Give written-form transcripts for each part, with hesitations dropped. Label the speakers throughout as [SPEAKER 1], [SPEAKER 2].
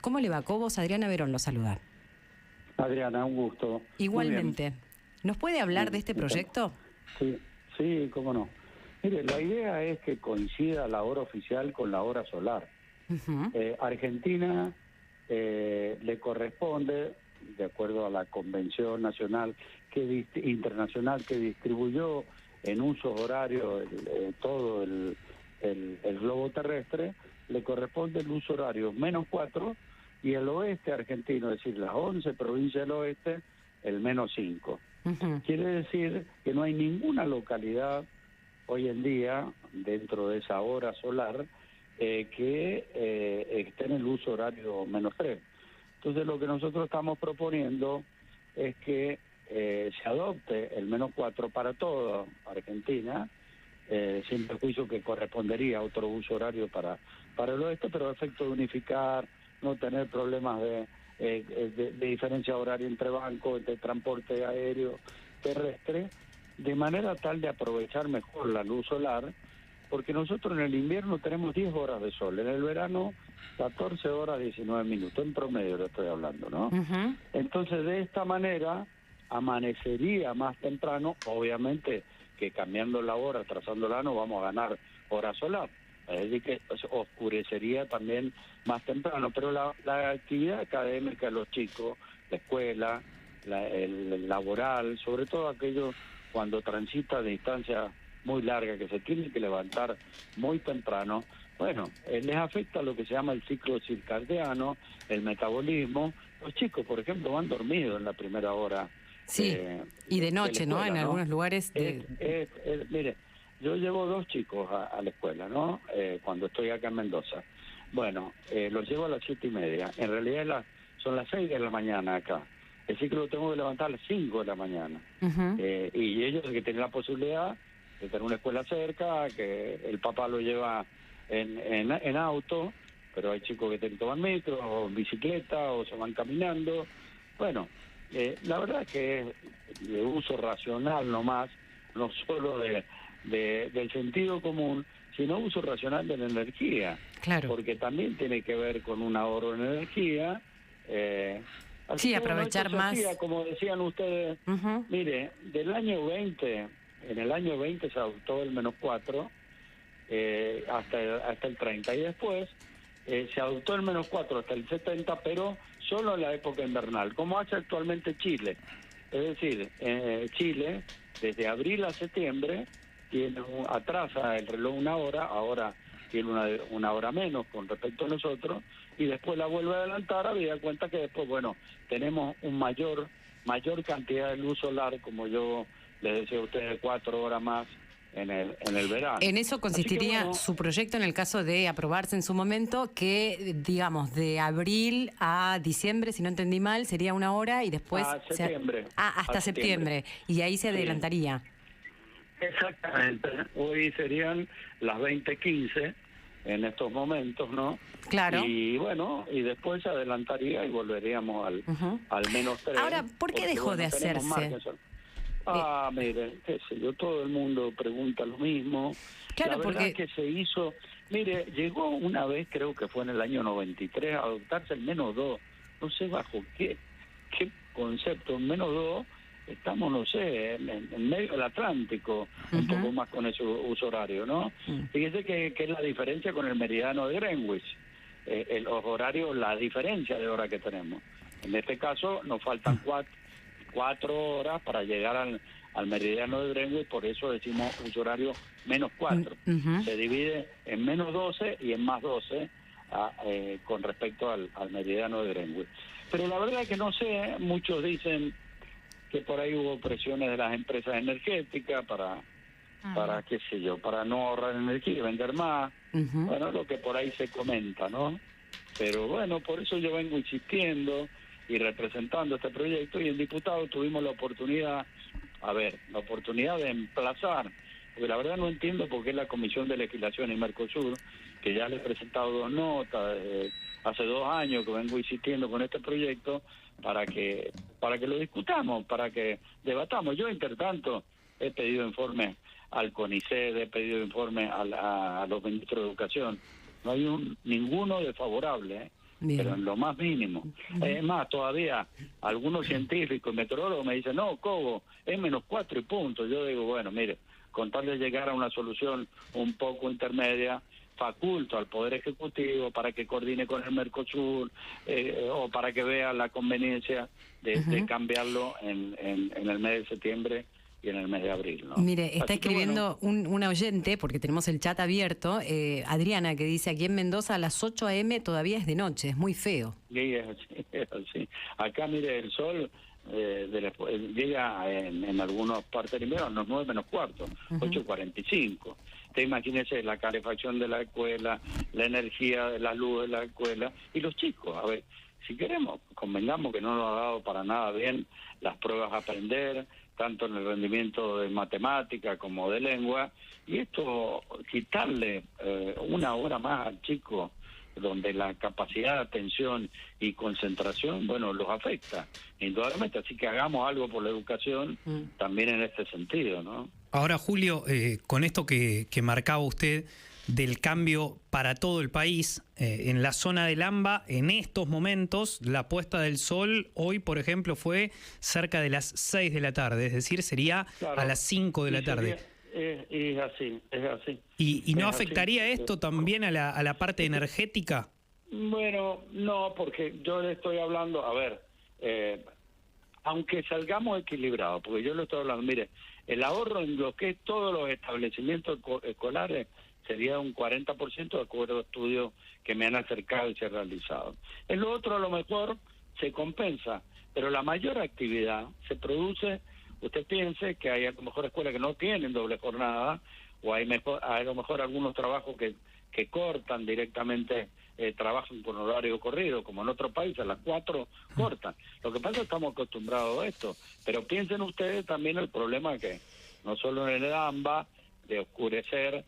[SPEAKER 1] ¿Cómo le va, Cobos? Adriana Verón lo saluda.
[SPEAKER 2] Adriana, un gusto.
[SPEAKER 1] Igualmente. ¿Nos puede hablar de este proyecto?
[SPEAKER 2] Sí, sí, cómo no. Mire, la idea es que coincida la hora oficial con la hora solar.
[SPEAKER 1] Uh-huh.
[SPEAKER 2] Argentina le corresponde, de acuerdo a la Convención Nacional Internacional que distribuyó en usos horarios todo el globo terrestre, le corresponde el uso horario -4 y el oeste argentino, es decir, las 11 provincias del oeste, el -5.
[SPEAKER 1] Uh-huh.
[SPEAKER 2] Quiere decir que no hay ninguna localidad hoy en día, dentro de esa hora solar, que esté en el uso horario -3. Entonces lo que nosotros estamos proponiendo es que se adopte el -4 para toda Argentina, sin perjuicio que correspondería a otro uso horario para el oeste, pero a efecto de unificar, no tener problemas de diferencia horaria entre bancos, entre transporte aéreo, terrestre, de manera tal de aprovechar mejor la luz solar, porque nosotros en el invierno tenemos 10 horas de sol, en el verano 14 horas 19 minutos, en promedio lo estoy hablando, ¿no?
[SPEAKER 1] Uh-huh.
[SPEAKER 2] Entonces de esta manera amanecería más temprano, obviamente que cambiando la hora, trazándola, no vamos a ganar hora solar, es decir que oscurecería también más temprano, pero la actividad académica de los chicos, la escuela, el laboral, sobre todo aquello cuando transita de distancia muy larga, que se tiene que levantar muy temprano, bueno, les afecta lo que se llama el ciclo circadiano, el metabolismo. Los chicos, por ejemplo, van dormidos en la primera hora.
[SPEAKER 1] Sí, y de noche,
[SPEAKER 2] escuela,
[SPEAKER 1] ¿no? En algunos lugares.
[SPEAKER 2] Mire, yo llevo 2 chicos a la escuela, ¿no? Cuando estoy acá en Mendoza. Bueno, los llevo a las 7:30. En realidad son las 6 de la mañana acá. Es decir, que lo tengo que levantar a las 5 de la mañana.
[SPEAKER 1] Uh-huh.
[SPEAKER 2] Y ellos que tienen la posibilidad de tener una escuela cerca, que el papá lo lleva en auto, pero hay chicos que tienen que tomar metro, o en bicicleta, o se van caminando. Bueno, la verdad que es de uso racional nomás, no solo del sentido común, sino uso racional de la energía.
[SPEAKER 1] Claro.
[SPEAKER 2] Porque también tiene que ver con un ahorro en energía. Así
[SPEAKER 1] Sí,
[SPEAKER 2] que,
[SPEAKER 1] aprovechar
[SPEAKER 2] esto se
[SPEAKER 1] más.
[SPEAKER 2] hacía, como decían ustedes,
[SPEAKER 1] Uh-huh.
[SPEAKER 2] mire, del año 20, en el año 20 se adoptó el -4 hasta el 30, y después se adoptó el -4 hasta el 70, pero solo en la época invernal, como hace actualmente Chile. Es decir, Chile, desde abril a septiembre, atrasa el reloj una hora, ahora tiene una hora menos con respecto a nosotros, y después la vuelve a adelantar, habida cuenta que después, bueno, tenemos un mayor cantidad de luz solar, como yo les decía a ustedes, 4 horas más en el verano.
[SPEAKER 1] En eso consistiría
[SPEAKER 2] Bueno,
[SPEAKER 1] su proyecto en el caso de aprobarse en su momento, que digamos de abril a diciembre, si no entendí mal, sería una hora y después...
[SPEAKER 2] a septiembre.
[SPEAKER 1] hasta septiembre. Y ahí se adelantaría.
[SPEAKER 2] Exactamente. Hoy serían las 20:15 en estos momentos, ¿no?
[SPEAKER 1] Claro.
[SPEAKER 2] Y bueno, y después se adelantaría y volveríamos al -3.
[SPEAKER 1] Ahora, ¿por qué dejó de hacerse?
[SPEAKER 2] Mire, qué sé yo, todo el mundo pregunta lo mismo.
[SPEAKER 1] Claro,
[SPEAKER 2] la verdad
[SPEAKER 1] porque...
[SPEAKER 2] es que se hizo... Mire, llegó una vez, creo que fue en el año 93, a adoptarse el -2. No sé bajo qué concepto, -2... Estamos, no sé, en medio del Atlántico, un poco más con ese uso horario, ¿no? Fíjese que es la diferencia con el meridiano de Greenwich, los horarios, la diferencia de hora que tenemos. En este caso nos faltan 4 horas para llegar al meridiano de Greenwich, por eso decimos uso horario -4. Se divide en -12 y en +12 con respecto al meridiano de Greenwich. Pero la verdad es que no sé, muchos dicen que por ahí hubo presiones de las empresas energéticas para qué sé yo, para no ahorrar energía y vender más. Bueno, lo que por ahí se comenta, ¿no? Pero bueno, por eso yo vengo insistiendo y representando este proyecto, y en diputado tuvimos la oportunidad de emplazar, porque la verdad no entiendo por qué la Comisión de Legislación y Mercosur, que ya le he presentado 2 notas, hace 2 años que vengo insistiendo con este proyecto, para que lo discutamos, para que debatamos. Yo, entre tanto, he pedido informes al CONICET, he pedido informes a los ministros de Educación. No hay ninguno desfavorable,
[SPEAKER 1] Bien.
[SPEAKER 2] pero en lo más mínimo. Es más, todavía algunos científicos, meteorólogos me dicen, no, Cobo, es -4 y punto. Yo digo, bueno, mire, con tal de llegar a una solución un poco intermedia, faculto al Poder Ejecutivo para que coordine con el Mercosur o para que vea la conveniencia de cambiarlo en el mes de septiembre y en el mes de abril, ¿no?
[SPEAKER 1] Mire, está
[SPEAKER 2] Así que,
[SPEAKER 1] escribiendo una oyente, porque tenemos el chat abierto, Adriana, que dice, aquí en Mendoza a las 8 a.m. todavía es de noche, es muy feo.
[SPEAKER 2] sí, es así, es así. Acá, mire, el sol llega en algunas partes del invierno a los 9 menos cuarto, 8:45. Te imagínese la calefacción de la escuela, la energía de la luz de la escuela y los chicos. A ver, si queremos, convengamos que no nos ha dado para nada bien las pruebas a aprender, tanto en el rendimiento de matemática como de lengua, y esto, quitarle una hora más al chico, donde la capacidad de atención y concentración, bueno, los afecta, indudablemente. Así que hagamos algo por la educación también en este sentido, ¿no?
[SPEAKER 3] Ahora, Julio, con esto que marcaba usted del cambio para todo el país, en la zona del AMBA, en estos momentos, la puesta del sol hoy, por ejemplo, fue cerca de las 6 de la tarde, es decir, sería a las 5 de la tarde.
[SPEAKER 2] Es así, es así.
[SPEAKER 3] ¿Y no
[SPEAKER 2] Es
[SPEAKER 3] afectaría
[SPEAKER 2] así.
[SPEAKER 3] esto también a la parte energética?
[SPEAKER 2] Bueno, no, porque yo le estoy hablando, a ver, aunque salgamos equilibrados, porque yo le estoy hablando, mire, el ahorro en lo que es todos los establecimientos escolares sería un 40% de acuerdo a estudios que me han acercado y se han realizado. En lo otro a lo mejor se compensa, pero la mayor actividad se produce, usted piense que hay a lo mejor escuelas que no tienen doble jornada, o hay a lo mejor algunos trabajos que cortan directamente, trabajan con horario corrido, como en otros países, a las 4 cortan. Lo que pasa es que estamos acostumbrados a esto, pero piensen ustedes también el problema que no solo en el AMBA de oscurecer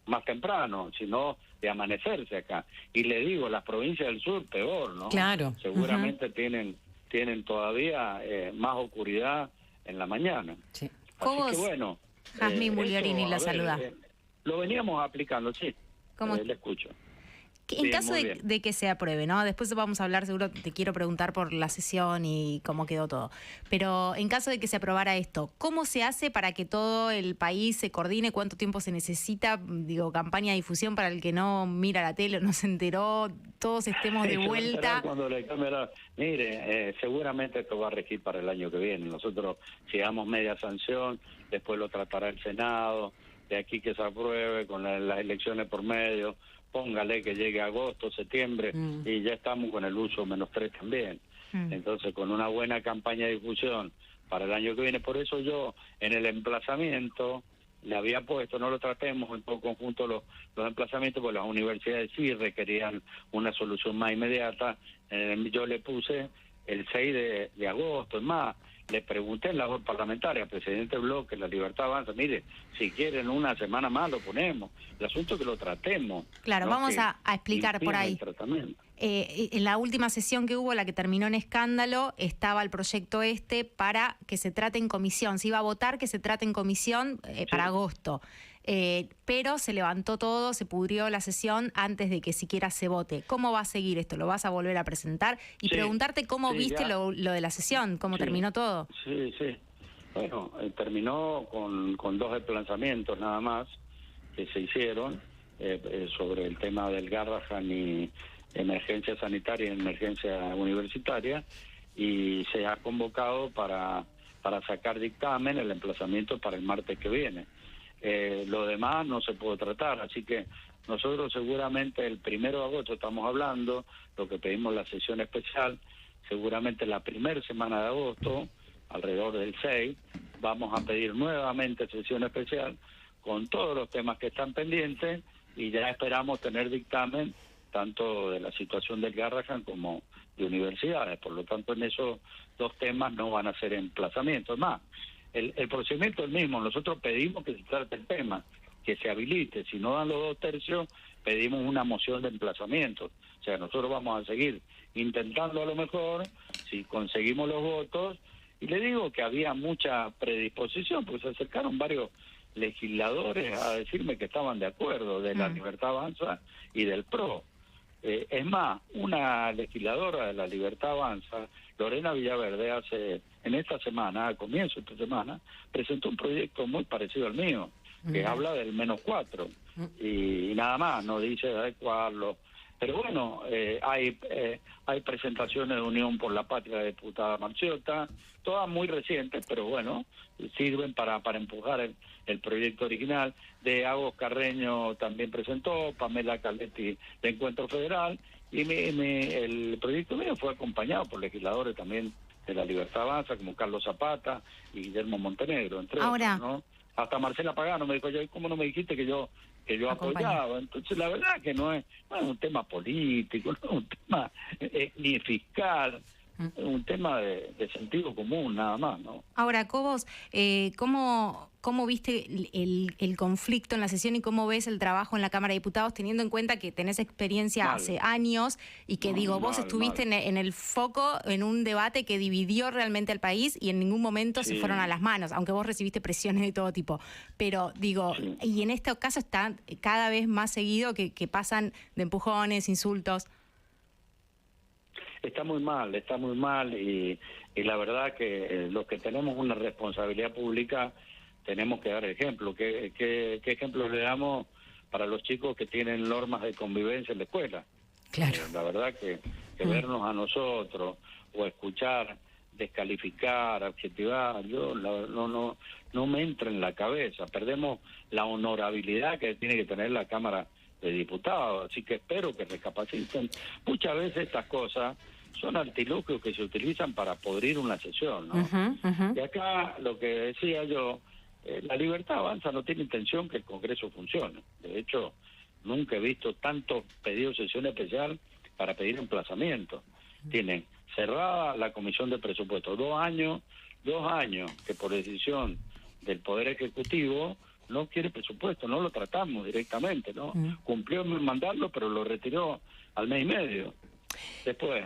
[SPEAKER 2] más temprano, sino de amanecerse acá. Y le digo, las provincias del sur peor, ¿no?
[SPEAKER 1] Claro.
[SPEAKER 2] Seguramente tienen todavía más oscuridad en la mañana.
[SPEAKER 1] Sí.
[SPEAKER 2] Así que bueno,
[SPEAKER 4] Jazmín Bugliorini la saluda.
[SPEAKER 2] Lo veníamos aplicando, sí.
[SPEAKER 4] ¿Cómo?
[SPEAKER 2] Le escucho.
[SPEAKER 4] En
[SPEAKER 2] Bien,
[SPEAKER 4] caso
[SPEAKER 2] muy bien.
[SPEAKER 4] de que se apruebe, ¿no? Después vamos a hablar, seguro te quiero preguntar por la sesión y cómo quedó todo. Pero en caso de que se aprobara esto, ¿cómo se hace para que todo el país se coordine? ¿Cuánto tiempo se necesita? Digo, campaña de difusión para el que no mira la tele o no se enteró, todos estemos de
[SPEAKER 2] Se va a
[SPEAKER 4] vuelta.
[SPEAKER 2] enterar cuando le cambie Mire, seguramente esto va a regir para el año que viene. Nosotros, si damos media sanción, después lo tratará el Senado, de aquí que se apruebe con las elecciones por medio, póngale que llegue agosto, septiembre, y ya estamos con el uso -3 también. Entonces, con una buena campaña de difusión para el año que viene, por eso yo en el emplazamiento le había puesto, no lo tratemos en todo conjunto los emplazamientos, porque las universidades sí requerían una solución más inmediata. Yo le puse el 6 de agosto, es más, le pregunté en la voz parlamentaria al presidente del bloque, La Libertad Avanza, mire, si quieren una semana más lo ponemos. El asunto es que lo tratemos.
[SPEAKER 4] Claro,
[SPEAKER 2] no
[SPEAKER 4] vamos
[SPEAKER 2] que
[SPEAKER 4] a explicar por
[SPEAKER 2] impida
[SPEAKER 4] ahí.
[SPEAKER 2] el tratamiento.
[SPEAKER 4] En la última sesión que hubo, la que terminó en escándalo, estaba el proyecto para que se trate en comisión. Se iba a votar que se trate en comisión para agosto. Pero se levantó todo, se pudrió la sesión antes de que siquiera se vote. ¿Cómo va a seguir esto? ¿Lo vas a volver a presentar? Y preguntarte cómo viste lo de la sesión, cómo terminó todo.
[SPEAKER 2] Sí. Bueno, terminó con 2 desplazamientos nada más que se hicieron sobre el tema del Garrahan y emergencia sanitaria y emergencia universitaria, y se ha convocado para sacar dictamen el emplazamiento para el martes que viene. Lo demás no se puede tratar, así que nosotros seguramente el 1 de agosto estamos hablando, lo que pedimos la sesión especial, seguramente la primera semana de agosto, alrededor del 6, vamos a pedir nuevamente sesión especial con todos los temas que están pendientes, y ya esperamos tener dictamen tanto de la situación del Garrahan como de universidades. Por lo tanto, en esos 2 temas no van a ser emplazamientos más. El procedimiento es el mismo. Nosotros pedimos que se trate el tema, que se habilite. Si no dan los 2/3, pedimos una moción de emplazamiento. O sea, nosotros vamos a seguir intentando, a lo mejor, si conseguimos los votos. Y le digo que había mucha predisposición, porque se acercaron varios legisladores a decirme que estaban de acuerdo, de la Libertad Avanza y del PRO. Es más, una legisladora de la Libertad Avanza, Lorena Villaverde, en esta semana, a comienzo de esta semana, presentó un proyecto muy parecido al mío, que habla del -4, y nada más, no dice adecuarlo. Pero bueno, hay presentaciones de Unión por la Patria de diputada Marchiota, todas muy recientes, pero bueno, sirven para empujar el proyecto original. De Agos Carreño también presentó, Pamela Caletti de Encuentro Federal, y el proyecto mío fue acompañado por legisladores también de la Libertad Avanza, como Carlos Zapata y Guillermo Montenegro, entre
[SPEAKER 4] Ahora,
[SPEAKER 2] otros, ¿no? Hasta Marcela Pagano me dijo, ¿cómo no me dijiste que yo apoyaba? Entonces la verdad que no es un tema político, no es un tema ni fiscal, es un tema de sentido común nada más, ¿no?
[SPEAKER 4] Ahora, Cobos, ¿cómo viste el conflicto en la sesión y cómo ves el trabajo en la Cámara de Diputados, teniendo en cuenta que tenés experiencia hace años y que, vos estuviste en el foco en un debate que dividió realmente al país y en ningún momento se fueron a las manos, aunque vos recibiste presiones de todo tipo? Pero, y en este caso está cada vez más seguido que pasan de empujones, insultos.
[SPEAKER 2] Está muy mal y la verdad que los que tenemos una responsabilidad pública tenemos que dar ejemplo. ¿Qué ejemplo le damos para los chicos que tienen normas de convivencia en la escuela?
[SPEAKER 1] Claro.
[SPEAKER 2] La verdad que vernos a nosotros o escuchar, descalificar, adjetivar, no me entra en la cabeza. Perdemos la honorabilidad que tiene que tener la Cámara de Diputados, así que espero que recapaciten. Muchas veces estas cosas son artilugios que se utilizan para podrir una sesión, ¿no? Y acá lo que decía yo, la Libertad Avanza no tiene intención que el Congreso funcione. De hecho, nunca he visto tantos pedidos de sesión especial para pedir emplazamiento. Tienen cerrada la Comisión de Presupuestos, 2 años que por decisión del Poder Ejecutivo no quiere presupuesto, no lo tratamos directamente, ¿no? Cumplió en mandarlo, pero lo retiró al mes y medio. Después,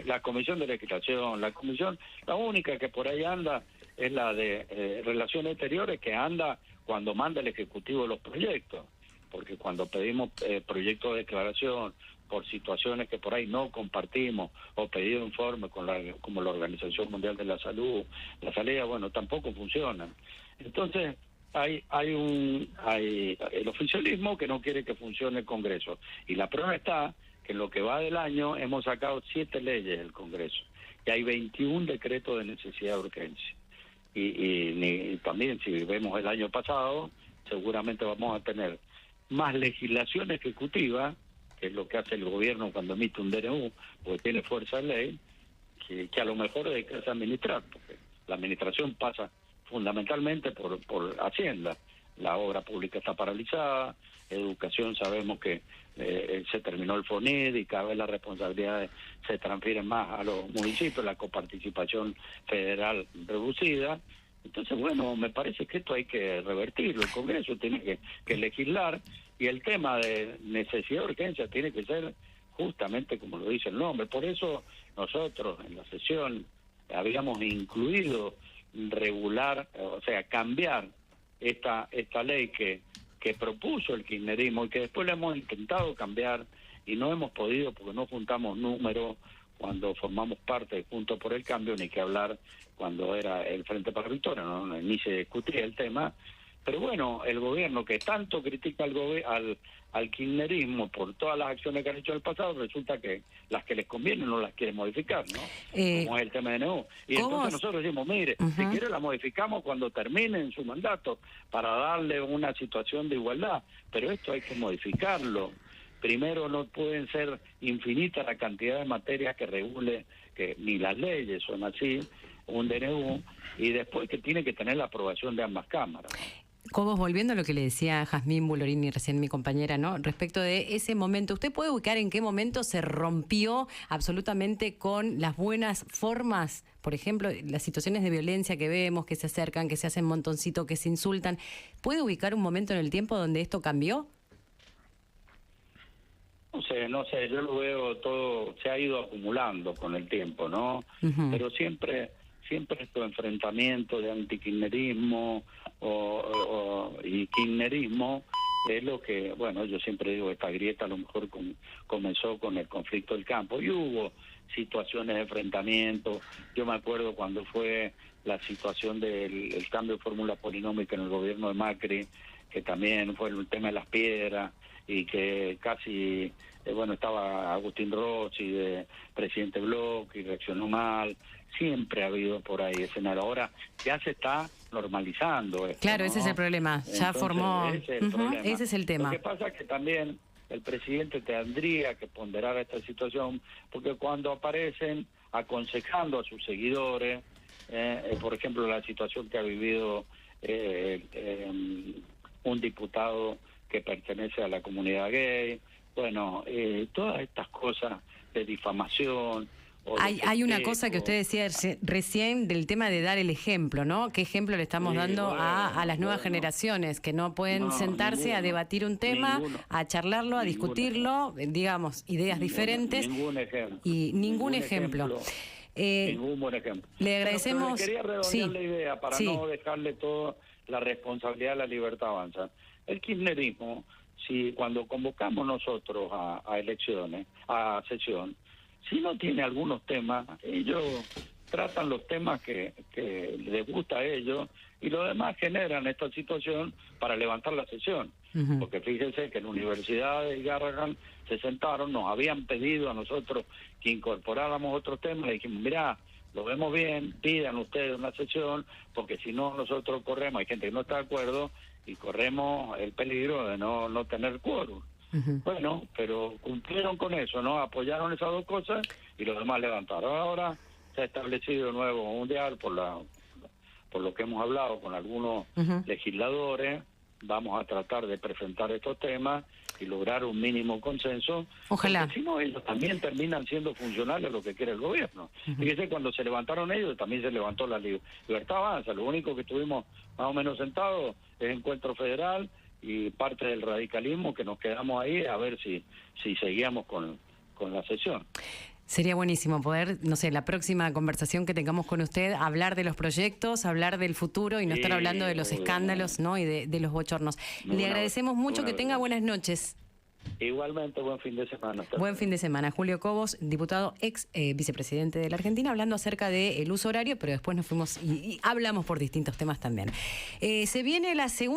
[SPEAKER 2] la Comisión de Legislación, la única que por ahí anda es la de Relaciones Exteriores, que anda cuando manda el Ejecutivo los proyectos, porque cuando pedimos proyectos de declaración por situaciones que por ahí no compartimos o pedido informes como la Organización Mundial de la Salud, la salida, bueno, tampoco funcionan. Entonces, hay el oficialismo que no quiere que funcione el Congreso, y la prueba está que en lo que va del año hemos sacado 7 leyes del Congreso y hay 21 decretos de necesidad de urgencia. Y también, si vemos el año pasado, seguramente vamos a tener más legislación ejecutiva, que es lo que hace el gobierno cuando emite un DNU, porque tiene fuerza de ley, que a lo mejor hay que administrar, porque la administración pasa fundamentalmente por Hacienda. La obra pública está paralizada, educación sabemos que se terminó el FONED y cada vez las responsabilidades se transfieren más a los municipios, la coparticipación federal reducida. Entonces, bueno, me parece que esto hay que revertirlo, el Congreso tiene que legislar, y el tema de necesidad de urgencia tiene que ser justamente como lo dice el nombre. Por eso nosotros en la sesión habíamos incluido regular, o sea, cambiar esta ley que propuso el kirchnerismo y que después le hemos intentado cambiar y no hemos podido porque no juntamos números cuando formamos parte de Juntos por el Cambio, ni que hablar cuando era el Frente para la Victoria, ¿no? Ni se discutía el tema. Pero bueno, el gobierno que tanto critica al kirchnerismo por todas las acciones que han hecho en el pasado, resulta que las que les convienen no las quiere modificar, ¿no? Como es el tema de DNU. Y entonces nosotros decimos, mire, si quiere la modificamos cuando termine en su mandato para darle una situación de igualdad, pero esto hay que modificarlo. Primero, no pueden ser infinitas la cantidad de materias que regule, que ni las leyes son así, un DNU, y después que tiene que tener la aprobación de ambas cámaras.
[SPEAKER 1] Cobos, volviendo a lo que le decía Jazmín Bulorini recién, mi compañera, ¿no? Respecto de ese momento, ¿usted puede ubicar en qué momento se rompió absolutamente con las buenas formas? Por ejemplo, las situaciones de violencia que vemos, que se acercan, que se hacen montoncito, que se insultan. ¿Puede ubicar un momento en el tiempo donde esto cambió?
[SPEAKER 2] No sé, yo lo veo todo, se ha ido acumulando con el tiempo, ¿no? Pero siempre estos enfrentamientos de antikirchnerismo y kirchnerismo es lo que, bueno, yo siempre digo, esta grieta a lo mejor comenzó con el conflicto del campo y hubo situaciones de enfrentamiento. Yo me acuerdo cuando fue la situación del cambio de fórmula polinómica en el gobierno de Macri, que también fue el tema de las piedras y que casi, bueno, estaba Agustín Rossi de presidente Bloc y reaccionó mal. Siempre ha habido por ahí escenario. Ahora ya se está normalizando esto,
[SPEAKER 1] Claro,
[SPEAKER 2] ¿no?
[SPEAKER 1] ese es el problema. Ya
[SPEAKER 2] Entonces,
[SPEAKER 1] formó...
[SPEAKER 2] ese es el problema.
[SPEAKER 1] Ese es el tema.
[SPEAKER 2] Lo que pasa es que también el presidente tendría que ponderar esta situación, porque cuando aparecen aconsejando a sus seguidores, por ejemplo, la situación que ha vivido un diputado que pertenece a la comunidad gay, bueno, todas estas cosas de difamación.
[SPEAKER 1] Hay una cosa que usted decía recién del tema de dar el ejemplo, ¿no? ¿Qué ejemplo le estamos dando a las nuevas generaciones que no pueden sentarse a debatir un tema, a charlarlo, a discutirlo, digamos, ideas diferentes?
[SPEAKER 2] Ningún ejemplo.
[SPEAKER 1] Y ningún ejemplo.
[SPEAKER 2] Ningún buen ejemplo.
[SPEAKER 1] Le agradecemos.
[SPEAKER 2] Pero quería redondear la idea para no dejarle toda la responsabilidad a la Libertad Avanza. El kirchnerismo, si cuando convocamos nosotros a elecciones, a sesión, si no tiene algunos temas, ellos tratan los temas que les gusta a ellos y los demás generan esta situación para levantar la sesión. Porque fíjense que en la Universidad de Garrahan se sentaron, nos habían pedido a nosotros que incorporáramos otros temas, le dijimos, mirá, lo vemos bien, pidan ustedes una sesión, porque si no nosotros corremos, hay gente que no está de acuerdo, y corremos el peligro de no tener quórum. Bueno, pero cumplieron con eso, ¿no? Apoyaron esas dos cosas y los demás levantaron. Ahora se ha establecido de nuevo mundial por lo que hemos hablado con algunos legisladores. Vamos a tratar de presentar estos temas y lograr un mínimo consenso.
[SPEAKER 1] Ojalá.
[SPEAKER 2] Porque si no, ellos también terminan siendo funcionales a lo que quiere el gobierno. Fíjese, cuando se levantaron ellos, también se levantó la Libertad Avanza. Lo único que estuvimos más o menos sentados es Encuentro Federal y parte del radicalismo, que nos quedamos ahí a ver si seguíamos con la sesión.
[SPEAKER 1] Sería buenísimo poder, no sé, la próxima conversación que tengamos con usted, hablar de los proyectos, hablar del futuro y no estar hablando de los escándalos, ¿no? Y de los bochornos. Le agradecemos mucho, que tenga buenas noches.
[SPEAKER 2] Igualmente, buen fin de semana.
[SPEAKER 1] Buen fin de semana. Julio Cobos, diputado ex vicepresidente de la Argentina, hablando acerca del uso horario, pero después nos fuimos y hablamos por distintos temas también. Se viene la segunda.